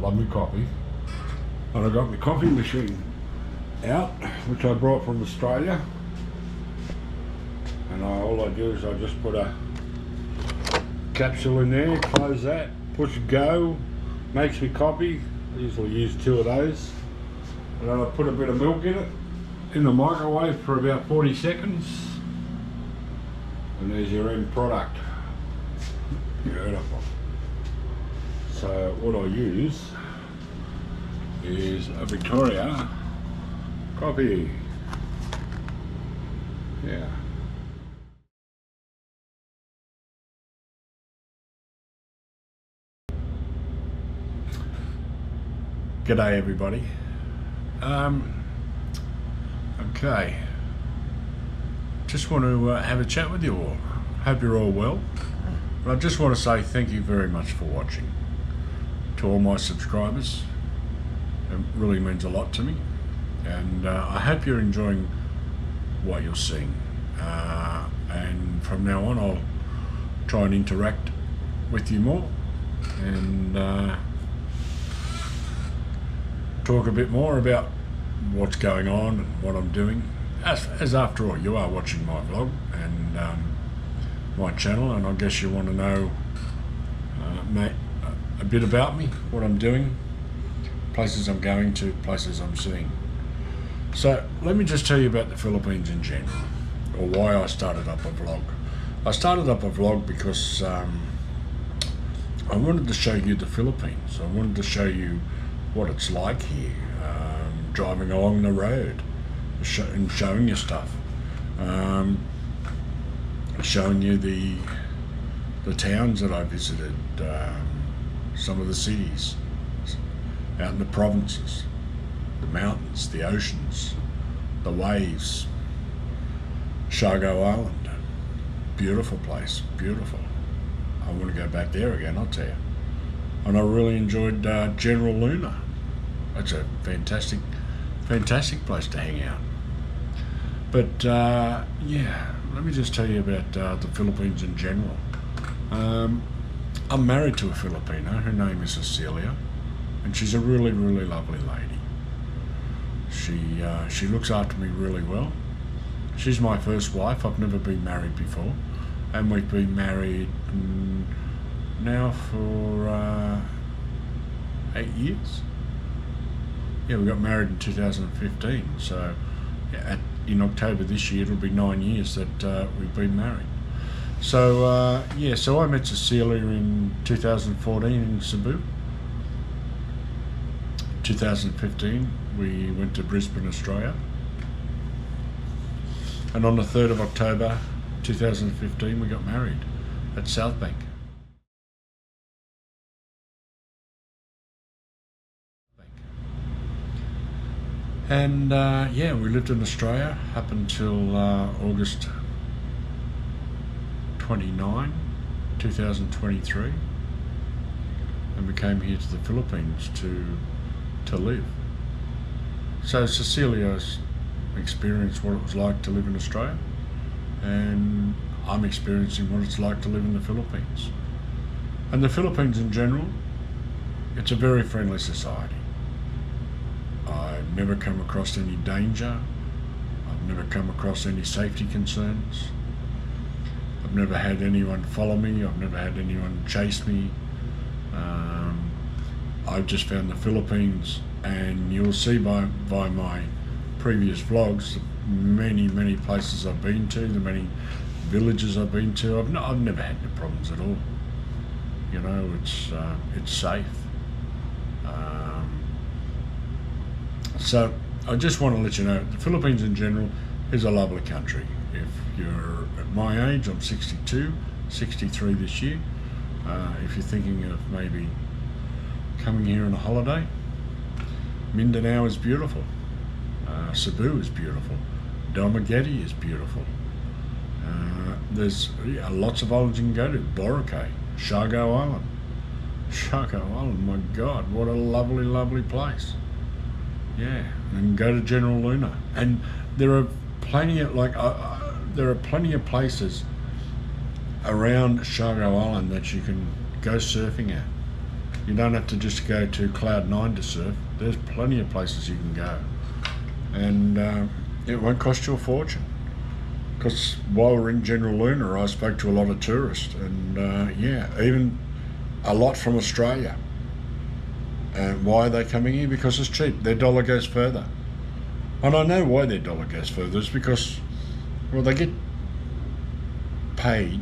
love my coffee. And I got my coffee machine out, which I brought from Australia. And all I do is I just put a capsule in there, close that, push go, makes me coffee. I usually use 2 of those. And then I put a bit of milk in it, in the microwave for about 40 seconds. And there's your end product. Beautiful. So what I use is a Victoria coffee. Yeah. G'day everybody. Okay. Just want to have a chat with you all. Hope you're all well. And I just want to say thank you very much for watching. To all my subscribers, it really means a lot to me, and I hope you're enjoying what you're seeing. And from now on, I'll try and interact with you more and talk a bit more about what's going on and what I'm doing. As after all, you are watching my vlog and my channel, and I guess you want to know a bit about me, what I'm doing, places I'm going to, places I'm seeing. So let me just tell you about the Philippines in general, or why I started up a vlog. I started up a vlog because I wanted to show you the Philippines. I wanted to show you what it's like here, driving along the road and showing you stuff, showing you the towns that I visited, some of the cities out in the provinces, the mountains, the oceans, the waves. Siargao Island, beautiful place, beautiful. I want to go back there again, I'll tell you. And I really enjoyed General Luna. It's a fantastic place to hang out. But yeah, let me just tell you about the Philippines in general. I'm married to a Filipino. Her name is Cecilia, and she's a really, really lovely lady. She looks after me really well. She's my first wife. I've never been married before, and we've been married now for 8 years. Yeah, we got married in 2015, so in October this year it'll be 9 years that we've been married. So yeah, so I met Cecilia in 2014 in Cebu. 2015 we went to Brisbane, Australia, and on the 3rd of October 2015 we got married at South Bank. And yeah, we lived in Australia up until August 29, 2023, and we came here to the Philippines to live. So Cecilia's experienced what it was like to live in Australia, and I'm experiencing what it's like to live in the Philippines. And the Philippines in general, it's a very friendly society. I've never come across any danger. I've never come across any safety concerns. I've never had anyone follow me. I've never had anyone chase me. I've just found the Philippines, and you'll see by my previous vlogs, many places I've been to, the many villages I've been to. I've never had any problems at all. You know, it's safe. So I just want to let you know, the Philippines in general is a lovely country. If you're at my age, I'm 62, 63 this year. If you're thinking of maybe coming here on a holiday, Mindanao is beautiful. Cebu is beautiful. Dumaguete is beautiful. There's lots of islands you can go to. Boracay, Siargao Island. Siargao Island, my God, what a lovely, lovely place. Yeah, and go to General Luna. And there are plenty of places around Siargao Island that you can go surfing at. You don't have to just go to Cloud9 to surf. There's plenty of places you can go, and it won't cost you a fortune. Because while we're in General Luna, I spoke to a lot of tourists, and yeah, even a lot from Australia. And why are they coming here? Because it's cheap. Their dollar goes further. And I know why their dollar goes further. It's because, well, they get paid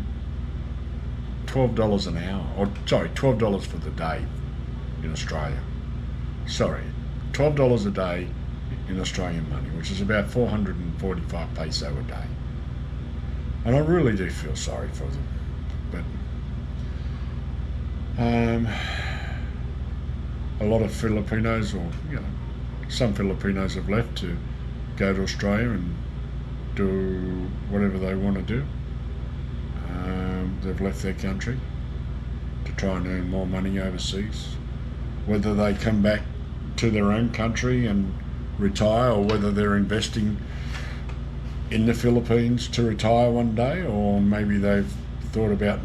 $12 an hour, or sorry, $12 for the day in Australia. Sorry, $12 a day in Australian money, which is about 445 peso a day. And I really do feel sorry for them. But a lot of Filipinos, or some Filipinos have left to go to Australia and do whatever they want to do. They've left their country to try and earn more money overseas. Whether they come back to their own country and retire, or whether they're investing in the Philippines to retire one day, or maybe they've thought about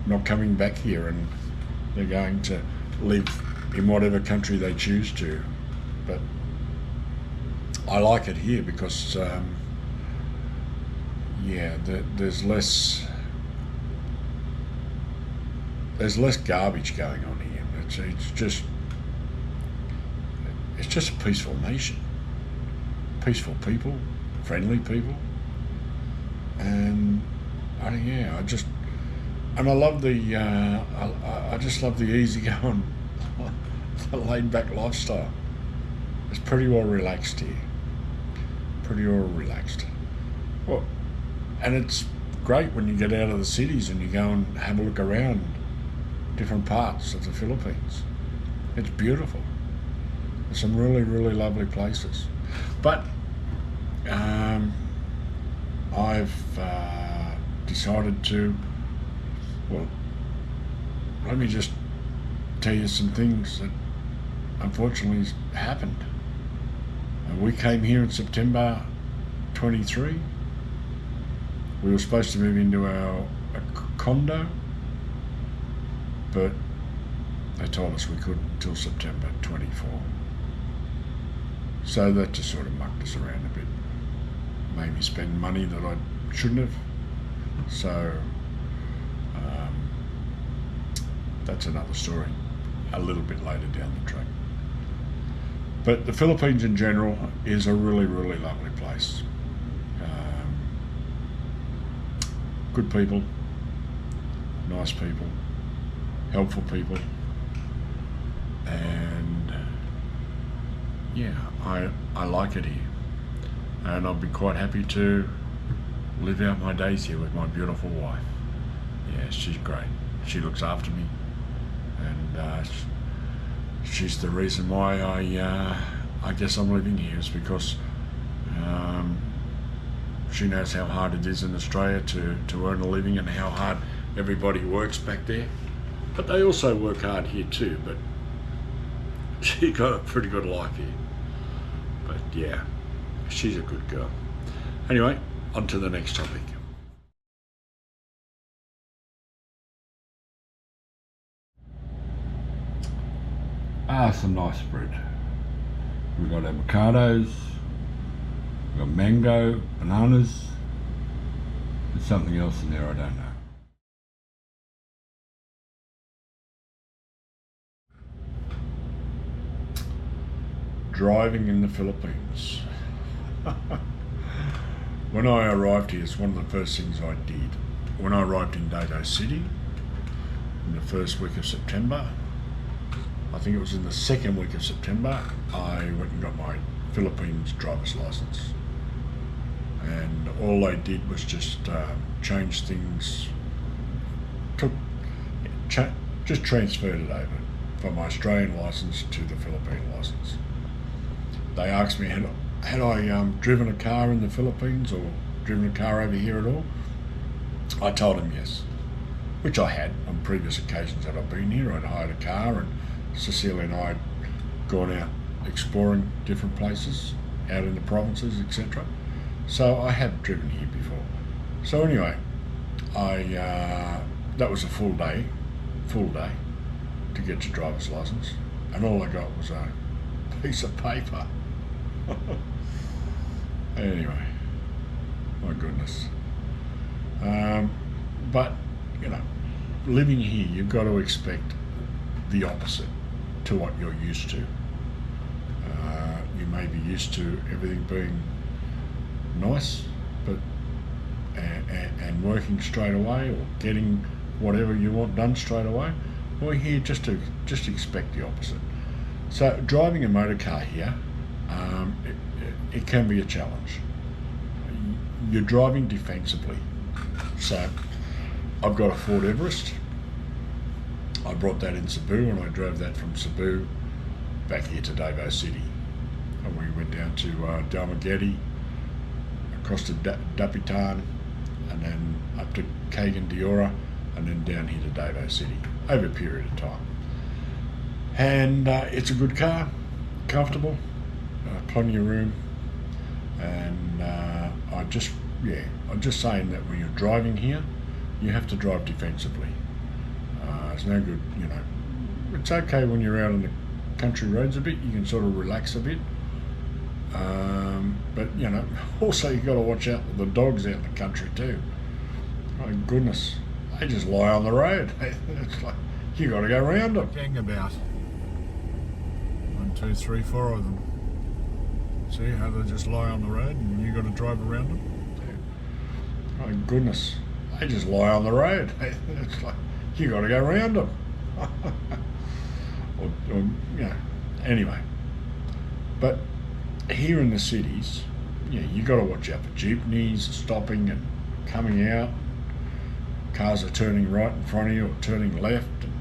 not coming back here and they're going to live in whatever country they choose to. But I like it here because there's less garbage going on here. It's just a peaceful nation, peaceful people, friendly people, and I love the I just love the easygoing, the laid-back lifestyle. It's pretty well relaxed here. Pretty well relaxed. Well, and it's great when you get out of the cities and you go and have a look around different parts of the Philippines. It's beautiful. There's some really, really lovely places. But I've decided to, well, let me just tell you some things that unfortunately happened. We came here in September 23. We were supposed to move into a condo, but they told us we couldn't until September 24. So that just sort of mucked us around a bit. Made me spend money that I shouldn't have. So that's another story, a little bit later down the track. But the Philippines in general is a really, really lovely place. Good people, nice people, helpful people, and yeah, I like it here, and I'll be quite happy to live out my days here with my beautiful wife. Yeah, she's great. She looks after me, and she's the reason why I guess I'm living here, is because she knows how hard it is in Australia to earn a living, and how hard everybody works back there. But they also work hard here too, but she got a pretty good life here. But yeah, she's a good girl. Anyway, on to the next topic. Some nice bread. We've got avocados, we've got mango, bananas, there's something else in there I don't know. Driving in the Philippines. When I arrived here, it's one of the first things I did. When I arrived in Davaocity in the first week of September, I think it was in the second week of September, I went and got my Philippines driver's license. And all they did was just change things, just transferred it over from my Australian license to the Philippine license. They asked me, had I driven a car in the Philippines or driven a car over here at all? I told them yes, which I had on previous occasions that I've been here. I'd hired a car, and Cecilia and I had gone out exploring different places out in the provinces, etc. So I had driven here before. So anyway, that was a full day, to get your driver's license, and all I got was a piece of paper. Anyway, my goodness. But, you know, living here, you've got to expect the opposite to what you're used to. You may be used to everything being nice, but and working straight away, or getting whatever you want done straight away. Well, here just expect the opposite. So driving a motor car here, it can be a challenge. You're driving defensively. So I've got a Ford Everest. I brought that in Cebu, and I drove that from Cebu back here to Davocity. And we went down to Dalmageddon, across to Dapitan, and then up to Kagan Diora, and then down here to Davocity over a period of time. And it's a good car, comfortable, plenty of room, and I'm just saying that when you're driving here, you have to drive defensively. It's no good, you know. It's okay when you're out on the country roads a bit, you can sort of relax a bit. But, you know, also you've got to watch out for the dogs out in the country too. My goodness, they just lie on the road. It's like, you got to go around them. Gang about 1, 2, 3, 4 of them. See how they just lie on the road and you got to drive around them? Yeah. My goodness, they just lie on the road. It's like, you got to go around them. or, you know, anyway. But here in the cities, yeah, you got to watch out for jeepneys stopping and coming out. Cars are turning right in front of you or turning left. And,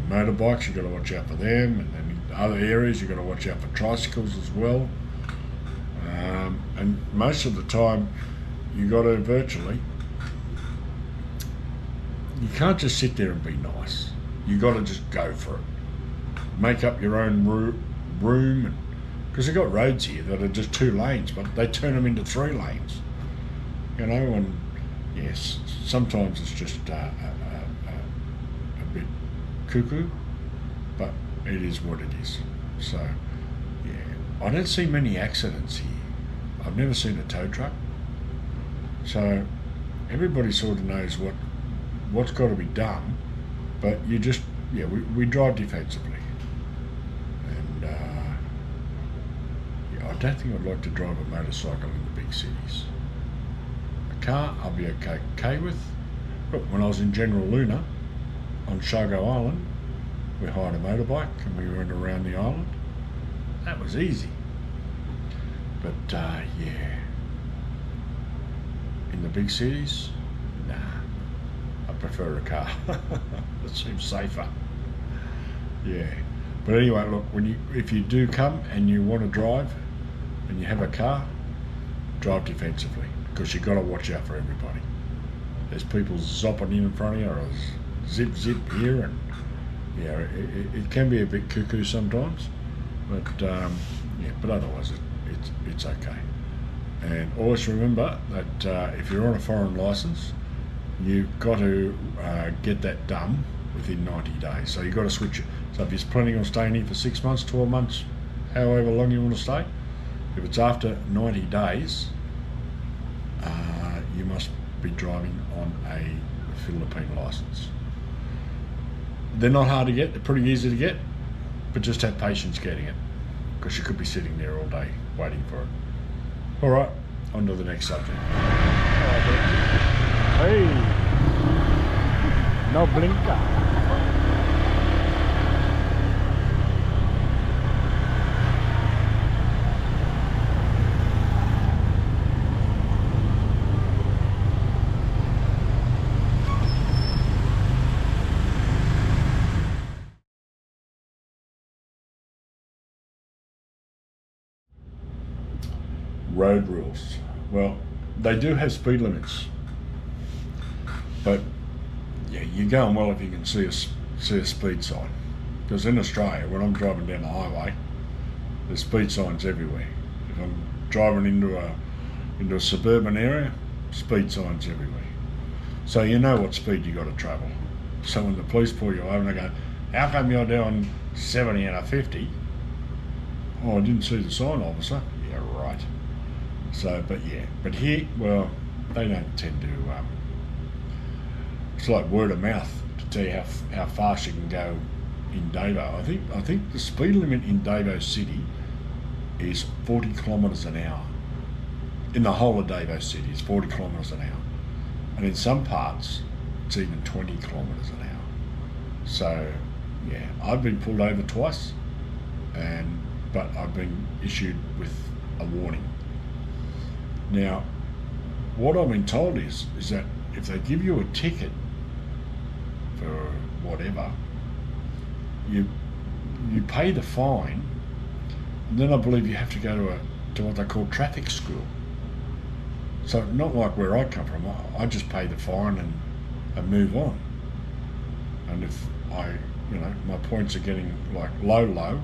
motorbikes, you got to watch out for them. And then in other areas, you got to watch out for tricycles as well. And most of the time, you got to virtually. You can't just sit there and be nice. You got to just go for it. Make up your own room, and because they've got roads here that are just 2 lanes, but they turn them into 3 lanes. You know, and yes, sometimes it's just a bit cuckoo, but it is what it is. So, yeah, I don't see many accidents here. I've never seen a tow truck. So everybody sort of knows what's got to be done, but you just, yeah, we drive defensively. And yeah, I don't think I'd like to drive a motorcycle in the big cities. A car I'll be okay with. Look, when I was in General Luna on Shargo Island, we hired a motorbike and we went around the island. That was easy. But yeah, in the big cities, nah, I prefer a car. It seems safer. Yeah, but anyway, look, if you do come and you want to drive and you have a car, drive defensively, because you've got to watch out for everybody. There's people zopping in front of you, or zip here, and yeah, it can be a bit cuckoo sometimes, but yeah, but otherwise it's okay. And always remember that if you're on a foreign license, you've got to get that done within 90 days. So you've got to switch it. So if you're planning on staying here for 6 months, 12 months, however long you want to stay, if it's after 90 days, you must be driving on a Philippine license. They're not hard to get, they're pretty easy to get, but just have patience getting it, because you could be sitting there all day waiting for it. All right, on to the next subject. Hey, no blinker. Road rules. Well, they do have speed limits, but yeah, you're going well if you can see a speed sign. Because in Australia, when I'm driving down the highway, there's speed signs everywhere. If I'm driving into a suburban area, speed signs everywhere. So you know what speed you got to travel. So when the police pull you over and they go, how come you're doing 70 and a 50? Oh, I didn't see the sign, officer. Yeah, right. So, but here, well, they don't tend to, it's like word of mouth to tell you how fast you can go in Davo. I think the speed limit in Davo City is 40 kilometres an hour. In the whole of Davo City, it's 40 kilometres an hour. And in some parts, it's even 20 kilometres an hour. So, yeah, I've been pulled over twice, but I've been issued with a warning. Now, what I've been told is that if they give you a ticket for whatever, you pay the fine, and then I believe you have to go to what they call traffic school. So not like where I come from. I just pay the fine and move on. And if my points are getting like low,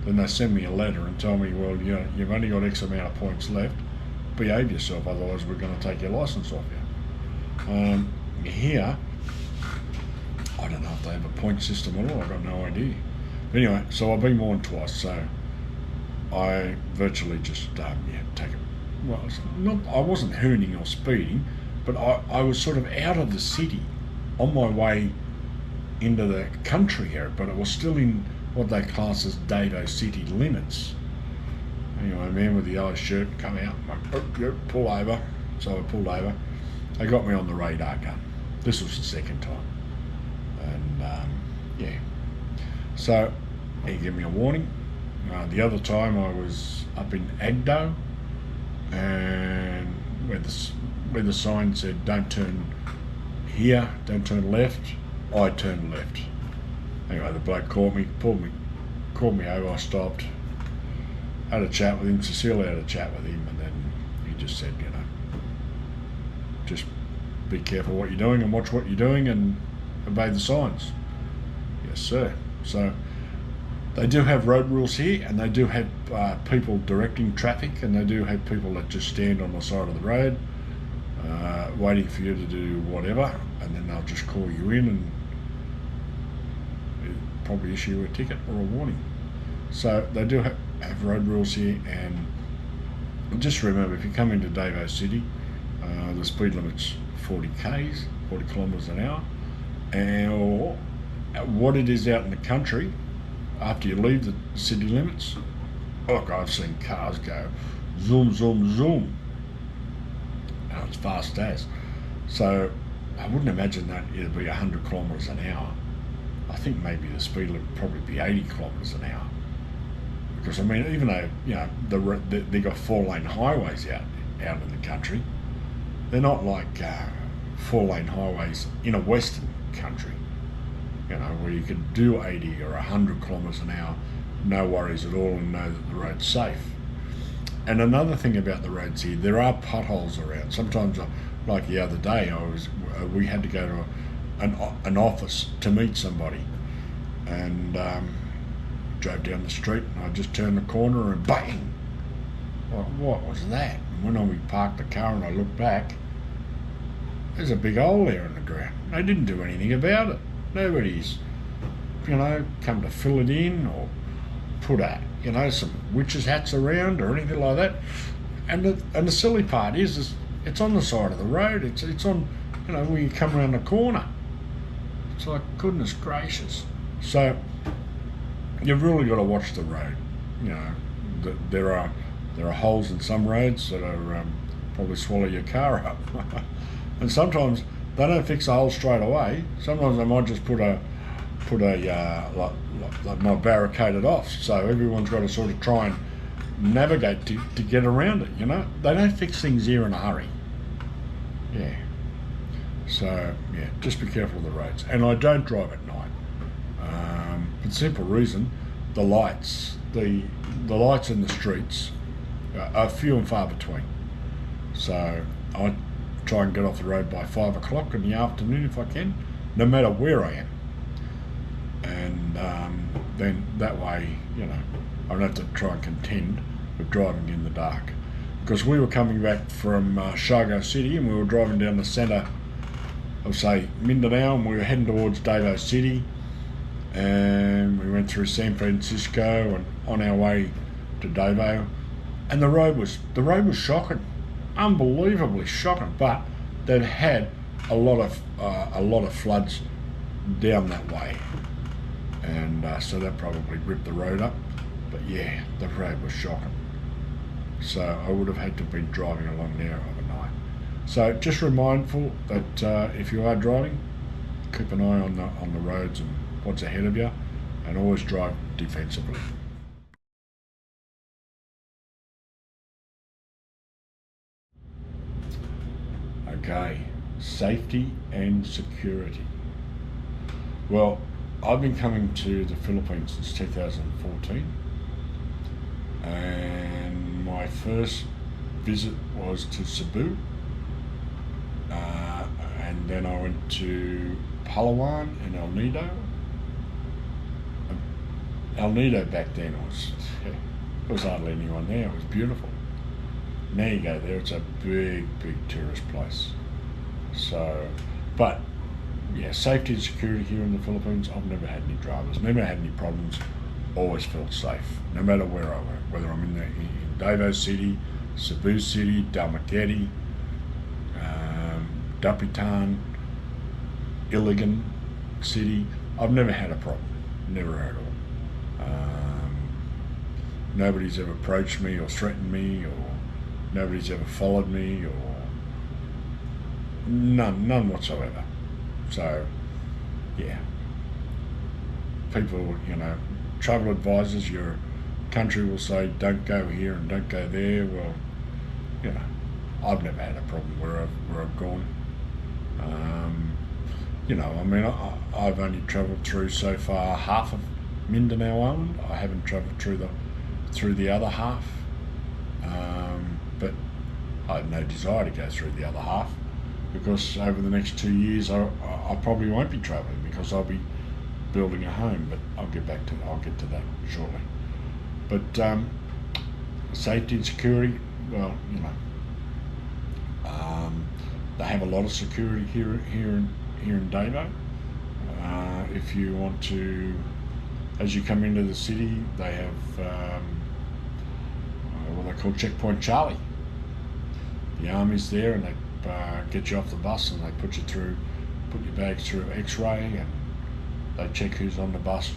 then they send me a letter and tell me, well, you've only got X amount of points left. Behave yourself, otherwise we're going to take your license off you. Here, I don't know if they have a point system at all. I've got no idea. But anyway, so I've been warned twice. So I virtually just take it. Well, I wasn't hooning or speeding, but I was sort of out of the city, on my way into the country area, but it was still in what they class as Davo City limits. Anyway, a man with the yellow shirt come out, pull over. So I pulled over. They got me on the radar gun. This was the second time. And so he gave me a warning. The other time I was up in Agdo, and where the sign said don't turn here, don't turn left, I turned left. Anyway, the bloke called me over. I stopped, had a chat with him. Cecilia had a chat with him, and then he just said, just be careful what you're doing and watch what you're doing and obey the signs. Yes, sir. So they do have road rules here, and they do have people directing traffic, and they do have people that just stand on the side of the road waiting for you to do whatever, and then they'll just call you in and probably issue you a ticket or a warning. So they do have road rules here, and just remember, if you come into Davo City, the speed limit's 40 k's, 40 kilometres an hour, and what it is out in the country, after you leave the city limits, look, I've seen cars go zoom, zoom, zoom. And it's fast as. So I wouldn't imagine that it'd be 100 kilometres an hour. I think maybe the speed limit would probably be 80 kilometres an hour. Because I mean, even though they got 4-lane highways out in the country, they're not like 4-lane highways in a Western country. Where you can do 80 or 100 kilometres an hour, no worries at all, and know that the road's safe. And another thing about the roads here, there are potholes around. Sometimes, like the other day, we had to go to an office to meet somebody, and drove down the street, and I just turned the corner and bang! Like, what was that? And when we parked the car and I looked back, there's a big hole there in the ground. They didn't do anything about it. Nobody's, come to fill it in or put some witches' hats around or anything like that. And the silly part is it's on the side of the road. It's on, when you come around the corner. It's like, goodness gracious. So you've really got to watch the road. There are holes in some roads that are probably swallow your car up. And sometimes they don't fix the hole straight away. Sometimes they might just put a like might barricade it off, so everyone's got to sort of try and navigate to get around it. They don't fix things here in a hurry. Yeah. So just be careful of the roads. And I don't drive at night. For the simple reason, the lights in the streets are few and far between. So I try and get off the road by 5 o'clock in the afternoon if I can, no matter where I am. And then that way, I don't have to try and contend with driving in the dark. Because we were coming back from Shargo City, and we were driving down the centre of, say, Mindanao, and we were heading towards Davo City, and we went through San Francisco and on our way to Davao, and the road was shocking, unbelievably shocking. But they'd had a lot of floods down that way, and so that probably ripped the road up. But yeah, the road was shocking. So I would have had to have been driving along there overnight. So just mindful that if you are driving, keep an eye on the roads and what's ahead of you, and always drive defensively. Okay, safety and security. Well, I've been coming to the Philippines since 2014, and my first visit was to Cebu, and then I went to Palawan and El Nido. El Nido back then there was hardly anyone there. It was beautiful. Now you go there, it's a big tourist place. So, but yeah, safety and security here in the Philippines, I've never had any dramas, never had any problems. Always felt safe, no matter where I went, whether I'm in Davao City, Cebu City, Dalmaquete, Dapitan, Iligan City. I've never had a problem, never at all. Nobody's ever approached me or threatened me, or nobody's ever followed me, or none whatsoever. So yeah, people, travel advisors, your country will say don't go here and don't go there. Well, I've never had a problem where I've gone. I've only travelled through so far half of Mindanao Island. I haven't travelled through the other half, but I have no desire to go through the other half, because over the next 2 years I probably won't be travelling, because I'll be building a home. But I'll get to that shortly. But safety and security, well, they have a lot of security here in Davao. If you want to, as you come into the city, they have what they call Checkpoint Charlie. The army's there, and they get you off the bus, and they put your bags through X-ray, and they check who's on the bus,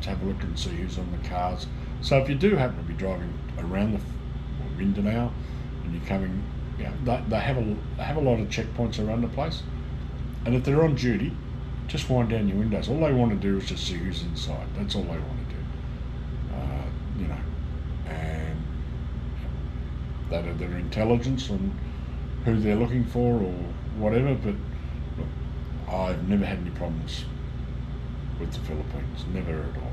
have a look and see who's on the cars. So if you do happen to be driving around the Mindanao and you're coming, they have a lot of checkpoints around the place, and if they're on duty, just wind down your windows. All they want to do is just see who's inside. That's all they want to do. And that are their intelligence on who they're looking for or whatever. But look, I've never had any problems with the Philippines, never at all.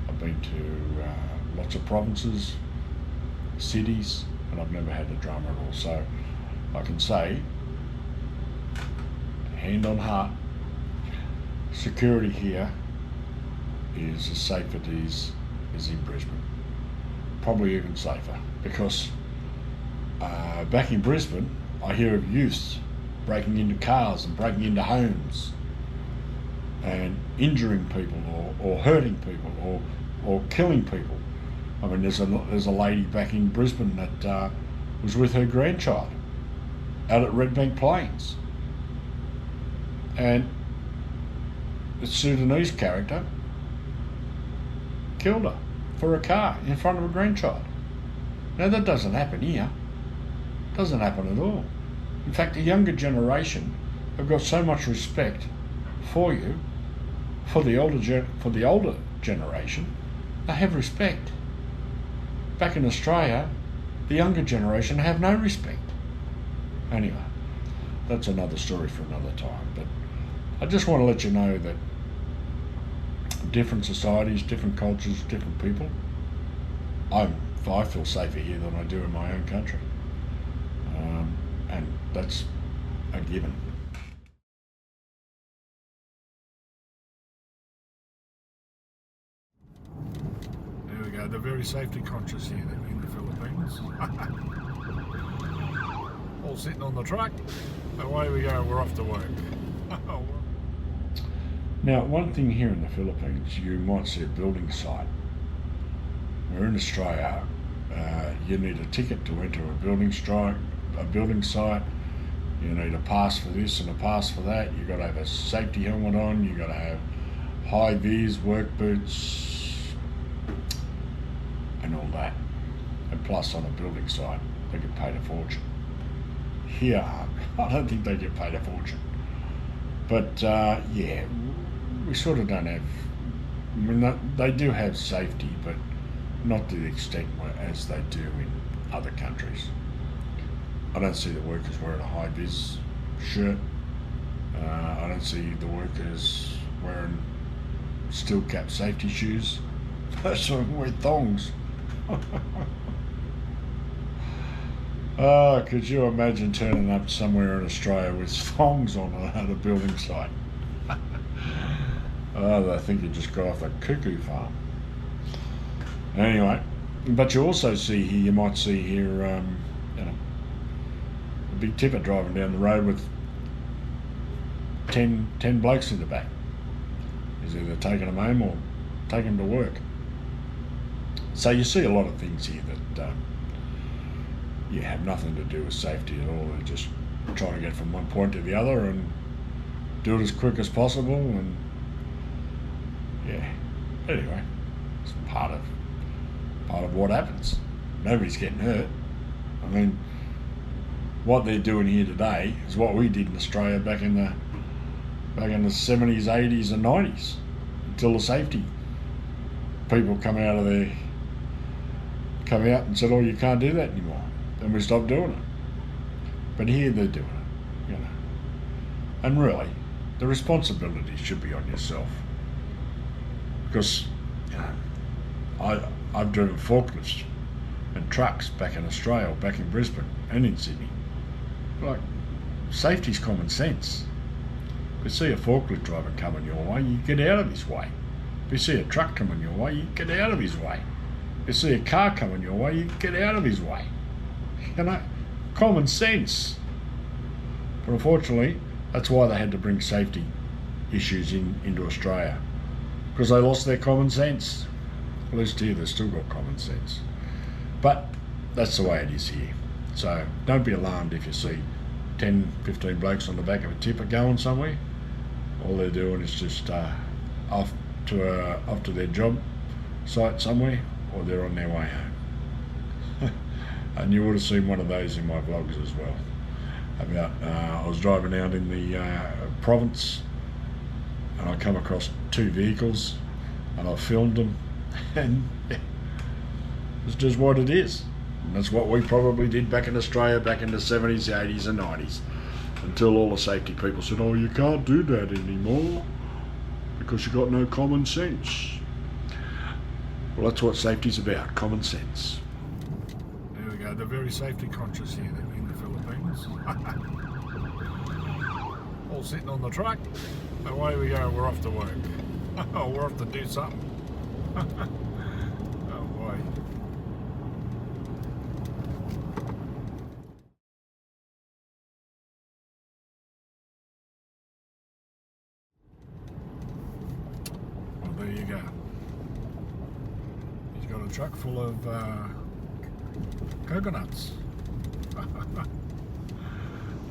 I've been to lots of provinces, cities, and I've never had a drama at all. So I can say, hand on heart, security here is as safe as in Brisbane. Probably even safer, because back in Brisbane, I hear of youths breaking into cars and breaking into homes and injuring people or hurting people or killing people. I mean, there's a lady back in Brisbane that was with her grandchild out at Red Bank Plains, and the Sudanese character killed her for a car in front of a grandchild. Now that doesn't happen here. Doesn't happen at all. In fact, the younger generation have got so much respect for you, for the older generation. They have respect. Back in Australia, the younger generation have no respect. Anyway, that's another story for another time. But I just want to let you know that different societies, different cultures, different people, I feel safer here than I do in my own country. And that's a given. There we go, they're very safety conscious here in the Philippines. All sitting on the truck, away we go, we're off to work. Now, one thing here in the Philippines, you might see a building site. We're in Australia. You need a ticket to enter a building site. You need a pass for this and a pass for that. You've got to have a safety helmet on. You've got to have high vis, work boots, and all that. And plus, on a building site, they get paid a fortune. Here, I don't think they get paid a fortune. But yeah, we sort of don't have. I mean, they do have safety, but not to the extent as they do in other countries. I don't see the workers wearing a high vis shirt. I don't see the workers wearing steel cap safety shoes. Most of them wear thongs. Oh, could you imagine turning up somewhere in Australia with thongs on at a building site? Oh, they think you just got off a cuckoo farm. Anyway, but you also see here, you might see here, a big tipper driving down the road with 10 blokes in the back. He's either taking them home or taking them to work. So you see a lot of things here that have nothing to do with safety at all. They're just trying to get from one point to the other and do it as quick as possible. And yeah, anyway, it's part of what happens. Nobody's getting hurt. I mean, what they're doing here today is what we did in Australia back in the 70s, 80s, and 90s, until the safety people come out and said, "Oh, you can't do that anymore." Then we stopped doing it. But here they're doing it, you know. And really, the responsibility should be on yourself, because you know, I've driven forklifts and trucks back in Australia, back in Brisbane, and in Sydney. Like, safety's common sense. If you see a forklift driver coming your way, you get out of his way. If you see a truck coming your way, you get out of his way. If you see a car coming your way, you get out of his way. You know, common sense. But unfortunately, that's why they had to bring safety issues into Australia, because they lost their common sense. At least here they've still got common sense. But that's the way it is here. So don't be alarmed if you see 10, 15 blokes on the back of a tipper going somewhere. All they're doing is just off to their job site somewhere, or they're on their way home. And you would have seen one of those in my vlogs as well. About I was driving out in the province, and I come across two vehicles, and I filmed them, and it's just what it is. And that's what we probably did back in Australia back in the 70s, 80s and 90s, until all the safety people said, "Oh, you can't do that anymore because you've got no common sense." Well, that's what safety's about, common sense. There we go, they're very safety conscious here in the Philippines. All sitting on the truck, away we go, we're off to work. Oh, we're off to do something. Oh boy. Well, there you go. He's got a truck full of coconuts.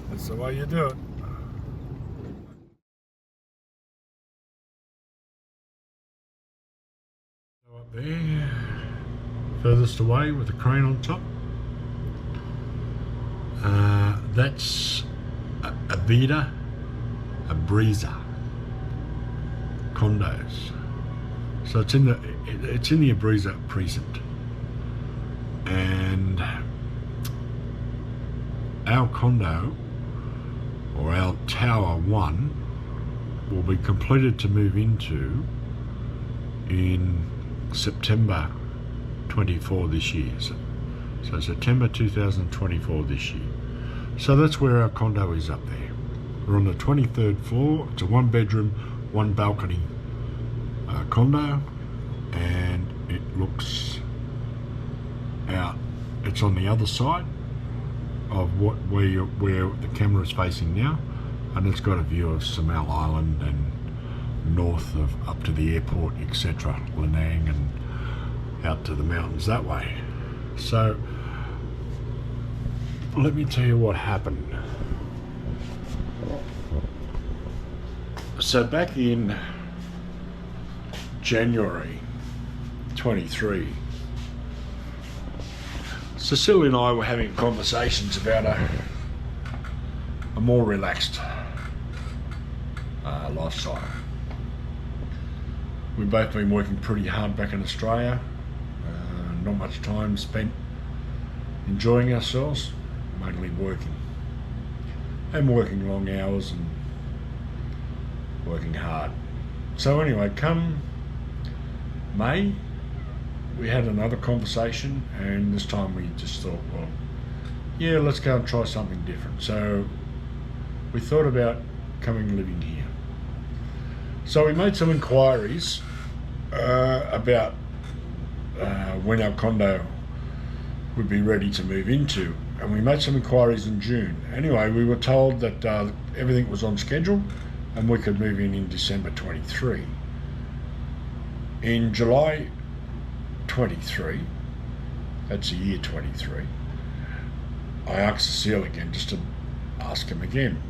That's the way you do it. Up there, furthest away with the crane on top, that's a Vida, a Breezer condos. So it's in the Breezer precinct, and our condo, or our tower 1, will be completed to move into in September 24 this year. So September 2024 this year. So that's where our condo is up there. We're on the 23rd floor. It's a 1-bedroom, 1-balcony condo, and it looks out. It's on the other side of where the camera is facing now, and it's got a view of Samal Island and north of up to the airport, etc., Lenang, and out to the mountains that way. So let me tell you what happened. So back in January 23, Cecilia and I were having conversations about a more relaxed lifestyle. We've both been working pretty hard back in Australia, not much time spent enjoying ourselves, mainly working. And working long hours and working hard. So anyway, come May, we had another conversation, and this time we just thought, well, yeah, let's go and try something different. So we thought about coming and living here. So we made some inquiries about when our condo would be ready to move into, and we made some inquiries in June. Anyway, we were told that everything was on schedule and we could move in December 23. In July 23, that's the year 23, I asked Cecile again just to ask him again,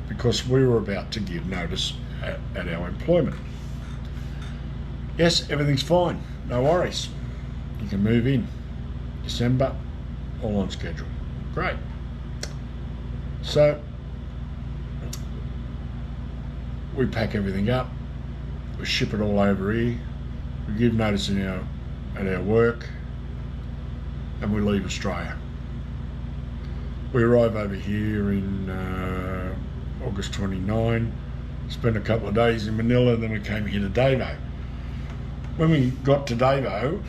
because we were about to give notice at our employment. Yes, everything's fine, no worries. You can move in December, all on schedule. Great. So we pack everything up, we ship it all over here, we give notice at our work, and we leave Australia. We arrive over here in August 29, spent a couple of days in Manila, then we came here to Davo. When we got to Davo,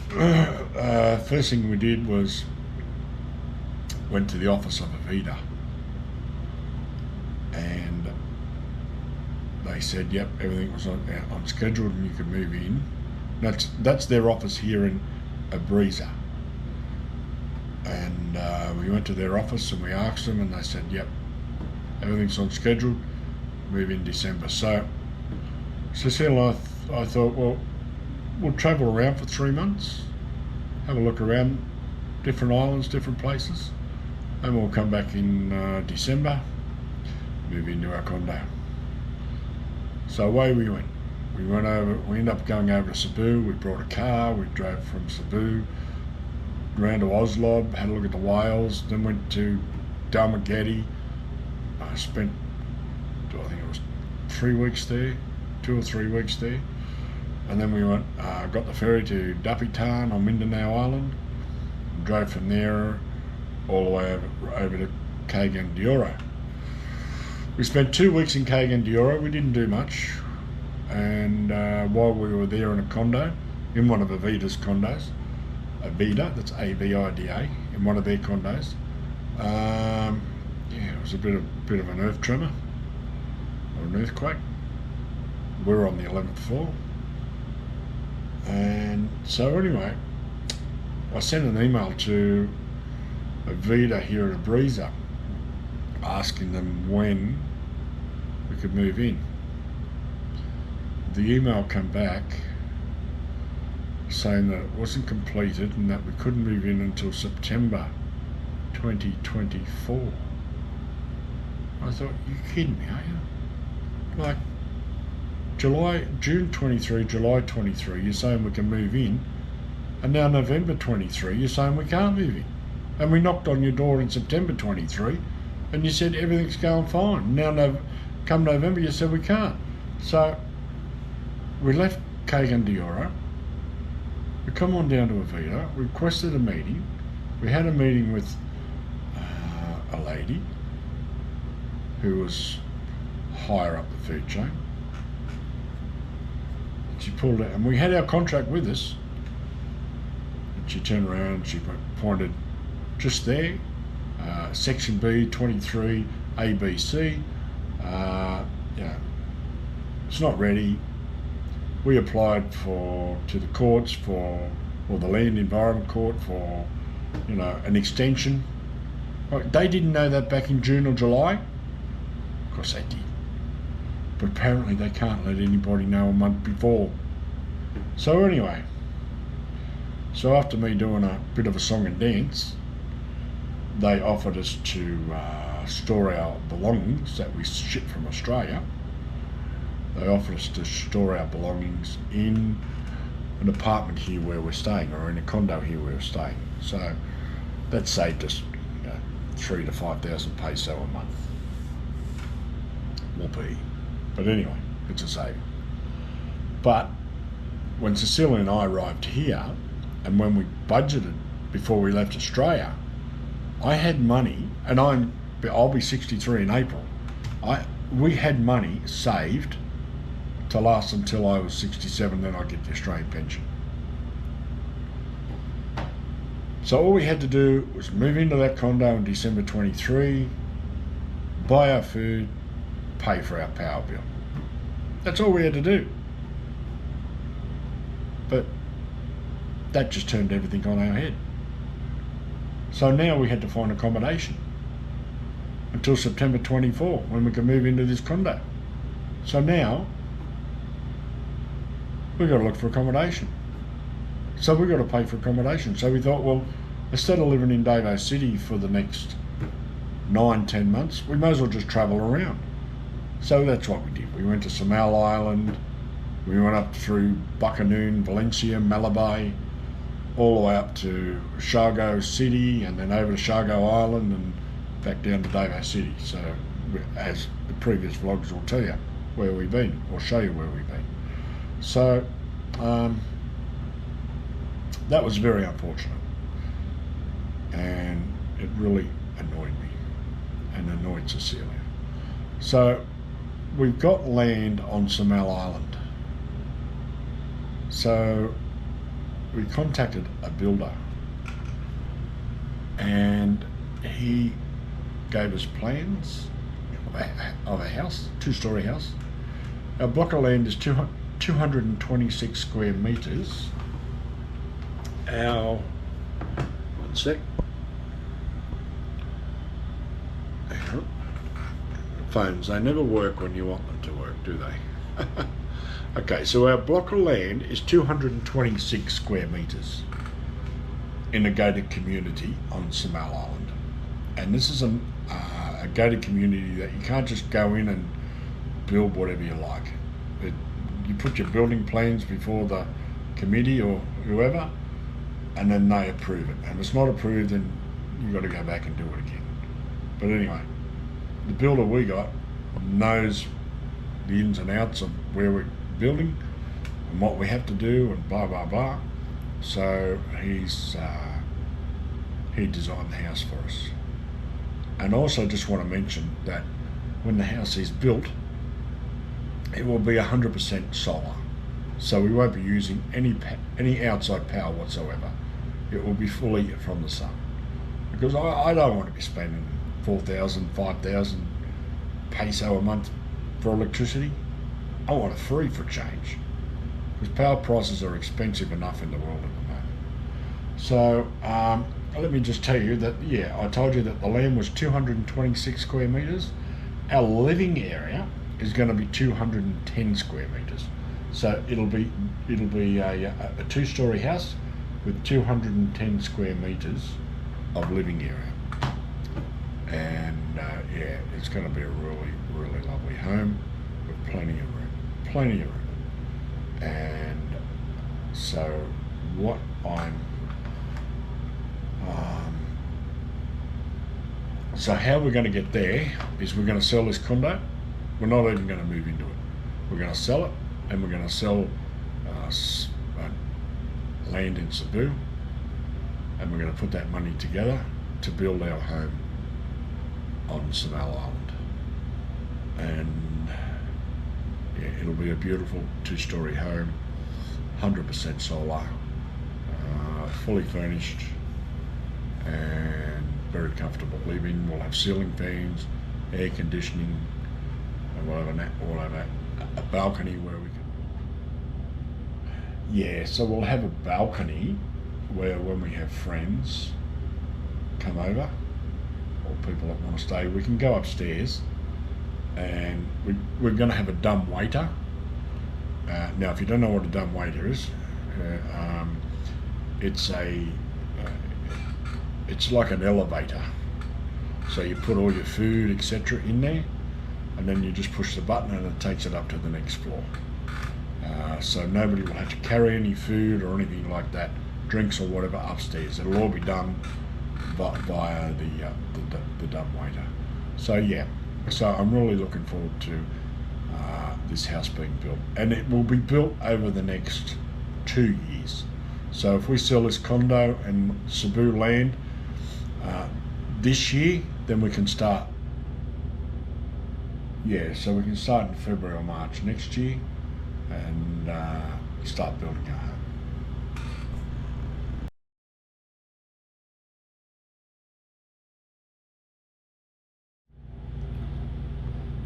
first thing we did was went to the office of Avida, and they said, yep, everything was on schedule and you could move in. That's their office here in Abriza. And we went to their office and we asked them, and they said, yep, everything's on schedule, move in December. So Cecile and I thought, well, we'll travel around for 3 months, have a look around different islands, different places, and we'll come back in December, move into our condo. So away we went. We ended up going over to Cebu. We brought a car, we drove from Cebu, ran to Oslo, had a look at the whales, then went to Dalmageddon. I spent, I think it was 3 weeks there, 2 or 3 weeks there. And then we went, got the ferry to Dapitan on Mindanao Island, and drove from there all the way over to Cagayan de Oro. We spent 2 weeks in Cagayan de Oro. We didn't do much. And while we were there in a condo, in one of Avida's condos, Avida, that's A-V-I-D-A, in one of their condos, yeah, it was a bit of an earth tremor, or an earthquake. We were on the 11th floor. And so anyway, I sent an email to Avida here at Abriza, asking them when we could move in. The email came back saying that it wasn't completed and that we couldn't move in until September 2024. I thought, you kidding me, are you? Like June 23, July 23, you're saying we can move in, and now November 23, you're saying we can't move in. And we knocked on your door in September 23, and you said everything's going fine. Now, come November, you said we can't. So we left Cagayan de Oro. We come on down to Avida, requested a meeting. We had a meeting with a lady who was higher up the food chain. She pulled out, and we had our contract with us. And she turned around and she pointed just there, Section B, 23, ABC. It's not ready. We applied to the courts or the Land Environment Court for, an extension. They didn't know that back in June or July. Of course they did. but apparently they can't let anybody know a month before. So anyway, so after me doing a bit of a song and dance, they offered us to store our belongings that we shipped from Australia. They offered us to store our belongings in an apartment here where we're staying, or in a condo here where we're staying. So that saved us 3,000 to 5,000 peso a month. Whoopee. But anyway, it's a saving. But when Cecilia and I arrived here, and when we budgeted before we left Australia, I had money, and I'll be 63 in April. We had money saved to last until I was 67, then I'd get the Australian pension. So all we had to do was move into that condo in December 23, buy our food, pay for our power bill. That's all we had to do. But that just turned everything on our head. So now we had to find accommodation until September 24, when we can move into this condo. So now we've got to look for accommodation. So we've got to pay for accommodation. So we thought, well, instead of living in Davocity for the next 9-10 months, we may as well just travel around. So that's what we did. We went to Samal Island, we went up through Bucanoon, Valencia, Malabay, all the way up to Shargo City, and then over to Shargo Island and back down to Davocity. So as the previous vlogs will tell you where we've been, or show you where we've been. So that was very unfortunate, and it really annoyed me and annoyed Cecilia. So we've got land on Samal Island. So we contacted a builder, and he gave us plans of a house, 2-story house. Our block of land is 226 square metres. One sec. Hang on. Phones, they never work when you want them to work, do they? Okay, so our block of land is 226 square metres in a gated community on Samal Island. And this is a gated community that you can't just go in and build whatever you like. You put your building plans before the committee or whoever, and then they approve it. And if it's not approved, then you've got to go back and do it again. But anyway, the builder we got knows the ins and outs of where we're building and what we have to do and blah blah blah. So he designed the house for us. And also just want to mention that when the house is built, it will be 100% solar. So we won't be using any outside power whatsoever. It will be fully from the sun. Because I don't want to be spending 4,000, 5,000 peso a month for electricity. I want it free for change. Because power prices are expensive enough in the world at the moment. So let me just tell you that, yeah, I told you that the land was 226 square metres. Our living area is going to be 210 square metres. So it'll be a 2-story house with 210 square metres of living area. And yeah, it's going to be a really, really lovely home with plenty of room. And so what so how we're going to get there is we're going to sell this condo. We're not even going to move into it. We're going to sell it, and we're going to sell land in Cebu, and we're going to put that money together to build our home on Samal Island. And yeah, it'll be a beautiful 2-story home, 100% solar, fully furnished, and very comfortable living. We'll have ceiling fans, air conditioning, and we'll have a balcony where we can. Yeah, so we'll have a balcony where when we have friends come over or people that want to stay, we can go upstairs and we're going to have a dumb waiter. Now, if you don't know what a dumb waiter is, it's like an elevator. So you put all your food, etc., in there, and then you just push the button and it takes it up to the next floor. So nobody will have to carry any food or anything like that, drinks or whatever, upstairs. It'll all be done via the dumb waiter. So yeah, so I'm really looking forward to this house being built, and it will be built over the next 2 years. So if we sell this condo and Cebu land this year, then we can start. Yeah, so we can start in February or March next year and start building a home.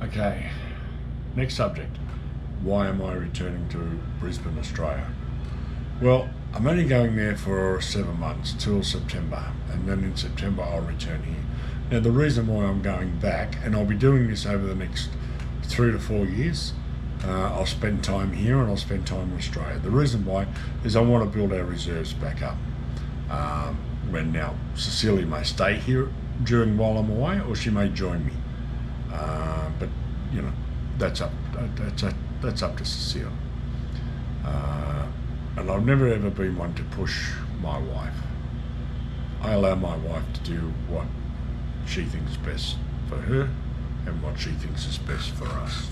Okay, next subject. Why am I returning to Brisbane, Australia? Well, I'm only going there for 7 months till September, and then in September I'll return here. Now, the reason why I'm going back, and I'll be doing this over the next 3 to 4 years, I'll spend time here and I'll spend time in Australia. The reason why is I want to build our reserves back up. When now Cecilia may stay here while I'm away, or she may join me. But you know, that's up to Cecilia. And I've never ever been one to push my wife. I allow my wife to do what she thinks is best for her and what she thinks is best for us.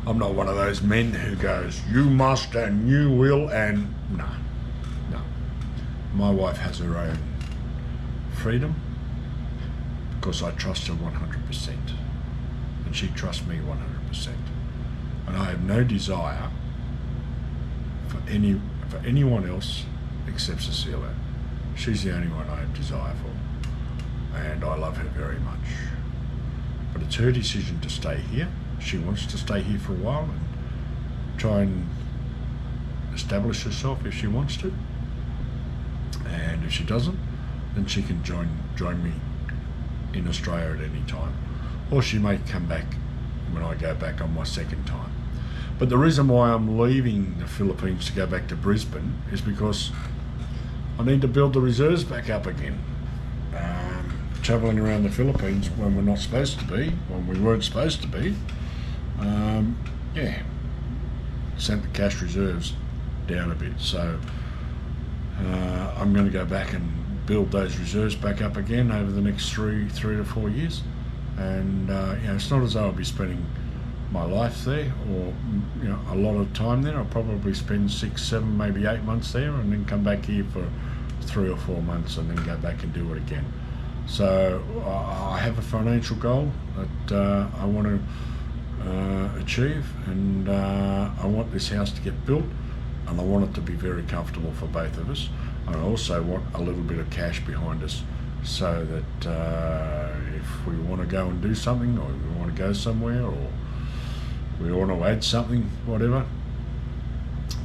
I'm not one of those men who goes, you must and you will, and no. My wife has her own freedom because I trust her 100%, and she trusts me 100%. And I have no desire for anyone else except Cecilia. She's the only one I have desire for, and I love her very much. But it's her decision to stay here. She wants to stay here for a while and try and establish herself if she wants to. And if she doesn't, then she can join me in Australia at any time. Or she may come back when I go back on my second time. But the reason why I'm leaving the Philippines to go back to Brisbane is because I need to build the reserves back up again. Travelling around the Philippines when we're not supposed to be, when we weren't supposed to be, sent the cash reserves down a bit. So I'm going to go back and build those reserves back up again over the next three to 4 years. And it's not as though I'll be spending my life there, or a lot of time there. I'll probably spend 6, 7, maybe 8 months there, and then come back here for 3 or 4 months, and then go back and do it again. So I have a financial goal that I want to achieve, and I want this house to get built, and I want it to be very comfortable for both of us. I also want a little bit of cash behind us, so that if we want to go and do something, or we want to go somewhere, or we want to add something, whatever,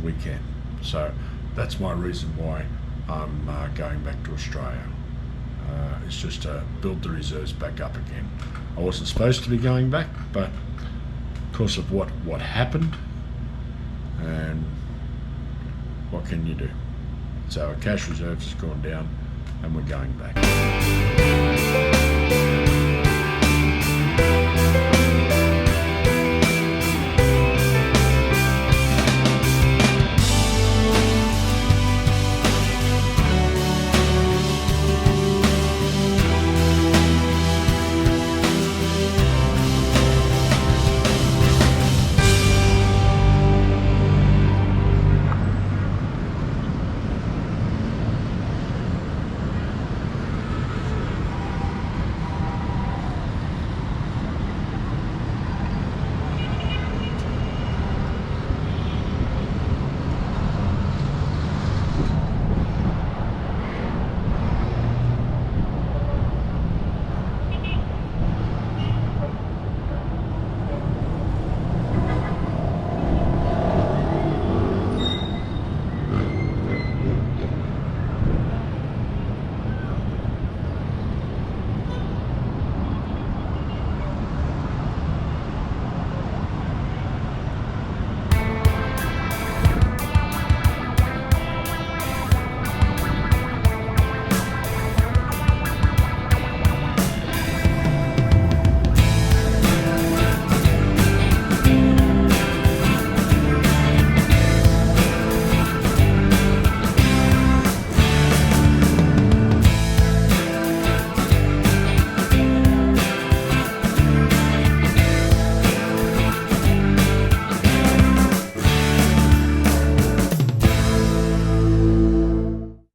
we can. So that's my reason why I'm going back to Australia. It's just to build the reserves back up again. I wasn't supposed to be going back, but because of what happened, and what can you do? So our cash reserves has gone down, and we're going back.